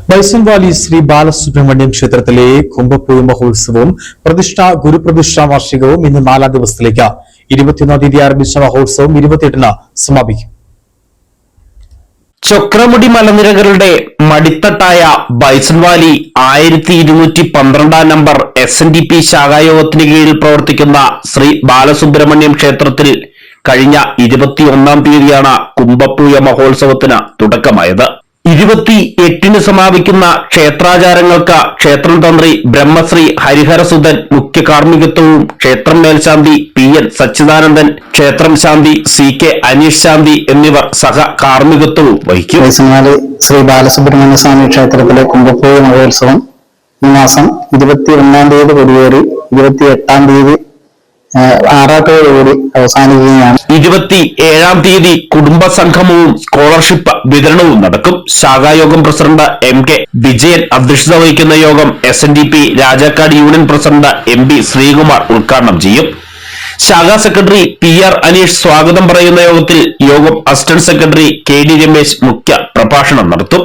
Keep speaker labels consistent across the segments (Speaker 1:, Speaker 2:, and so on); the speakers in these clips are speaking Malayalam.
Speaker 1: ബൈസൺവാലി ശ്രീ ബാലസുബ്രഹ്മണ്യം ക്ഷേത്രത്തിലെ കുംഭപ്പൂയ മഹോത്സവവും ഗുരുപ്രതിഷ്ഠാ വാർഷികവും ഇന്ന് 4ാം ദിവസത്തിലേക്ക് 21-ാം തീയതി ആരംഭിച്ച മഹോത്സവം 28-ന് സമാപിക്കും.
Speaker 2: ചൊക്രമുടി മലനിരകളുടെ മടിത്തട്ടായ ബൈസൺവാലി 1212 നമ്പർ SNDP ശാഖായോഗത്തിന് കീഴിൽ പ്രവർത്തിക്കുന്ന ശ്രീ ബാലസുബ്രഹ്മണ്യം ക്ഷേത്രത്തിൽ കഴിഞ്ഞ 21-ാം തീയതിയാണ് കുംഭപ്പൂയ മഹോത്സവത്തിന് തുടക്കമായത്. 28-ന് സമാപിക്കുന്ന ക്ഷേത്രാചാരങ്ങൾക്ക് ക്ഷേത്രം തന്ത്രി ബ്രഹ്മശ്രീ ഹരിഹരസുധൻ മുഖ്യ കാർമ്മികത്വവും ക്ഷേത്രം മേൽശാന്തി PN സച്ചിദാനന്ദൻ, ക്ഷേത്രം ശാന്തി CK അനീഷ് ശാന്തി എന്നിവർ സഹ കാർമ്മികത്വവും വഹിക്കും.
Speaker 3: ശ്രീ ബാലസുബ്രഹ്മണ്യ സ്വാമി ക്ഷേത്രത്തിലെ കുംഭപ്പൂയ മഹോത്സവം ഈ മാസം 21-ാം തീയതി കൊടിയേറി 28-ാം തീയതി ആറാട്ടോടുകൂടി അവസാനിക്കുകയാണ്.
Speaker 2: 27-ാം തീയതി കുടുംബസംഗമവും സ്കോളർഷിപ്പ് വിതരണവും നടക്കും. ശാഖായോഗം പ്രസിഡന്റ് MK വിജയൻ അധ്യക്ഷത വഹിക്കുന്ന യോഗം SNDP Rajakkad union president MB Sreekumar ഉദ്ഘാടനം ചെയ്യും. ശാഖാ സെക്രട്ടറി PR അനീഷ് സ്വാഗതം പറയുന്ന യോഗം അസിസ്റ്റന്റ് സെക്രട്ടറി KD രമേശ് മുഖ്യ പ്രഭാഷണം നടത്തും.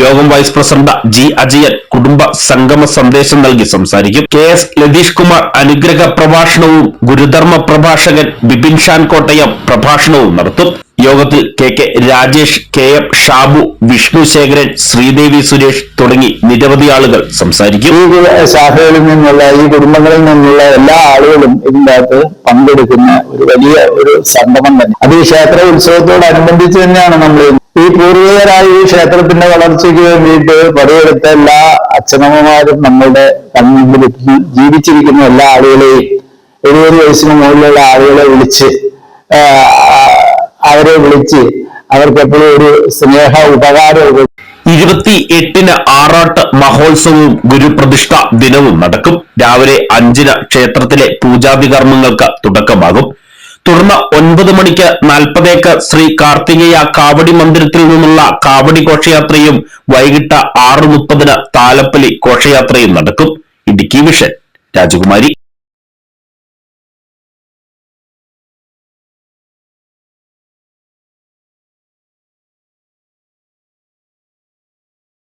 Speaker 2: യോഗം വൈസ് പ്രസിഡന്റ് G അജയൻ കുടുംബ സംഗമ സന്ദേശം നൽകി സംസാരിക്കും. KS ലതീഷ് കുമാർ അനുഗ്രഹ പ്രഭാഷണവും ഗുരുധർമ്മ പ്രഭാഷകൻ ബിപിൻ ഷാൻ കോട്ടയം പ്രഭാഷണവും നടത്തും. യോഗത്തിൽ KK രാജേഷ്, KM ഷാബു, വിഷ്ണു ശേഖരൻ, ശ്രീദേവി സുരേഷ് തുടങ്ങി നിരവധി ആളുകൾ സംസാരിക്കും.
Speaker 3: ഈ ശാഖകളിൽ നിന്നുള്ള ഈ കുടുംബങ്ങളിൽ നിന്നുള്ള എല്ലാ ആളുകളും ഇതിൻ്റെ അകത്ത് പങ്കെടുക്കുന്ന ഒരു വലിയ ഒരു സംഗമം തന്നെ. അത് ഈ ക്ഷേത്ര ഉത്സവത്തോടനുബന്ധിച്ച് തന്നെയാണ് നമ്മൾ ഈ പൂർവികരായ ഈ ക്ഷേത്രത്തിന്റെ വളർച്ചയ്ക്ക് വേണ്ടിയിട്ട് പണിയെടുത്ത എല്ലാ അച്ഛനമ്മമാരും നമ്മളുടെ കൺമുമ്പിൽ ജീവിച്ചിരിക്കുന്ന എല്ലാ ആളുകളെയും 70 വയസ്സിന് മുകളിലുള്ള ആളുകളെ അവരെ വിളിച്ച് അവർക്ക് എപ്പോഴും ഒരു സ്നേഹ ഉപകാരം.
Speaker 2: 28-ന് ആറാട്ട് മഹോത്സവവും ഗുരുപ്രതിഷ്ഠ ദിനവും നടക്കും. രാവിലെ 5-ന് ക്ഷേത്രത്തിലെ പൂജാതി കർമ്മങ്ങൾക്ക് തുടക്കമാകും. തുടർന്ന് 9 മണിക്ക് 40 ഏക്കർ ശ്രീ കാർത്തികേയ കാവടി മന്ദിരത്തിൽ നിന്നുള്ള കാവടി ഘോഷയാത്രയും വൈകിട്ട് 6:30-ന് താലപ്പൊലി ഘോഷയാത്രയും നടക്കും. ഇടുക്കി വിഷൻ രാജകുമാരി.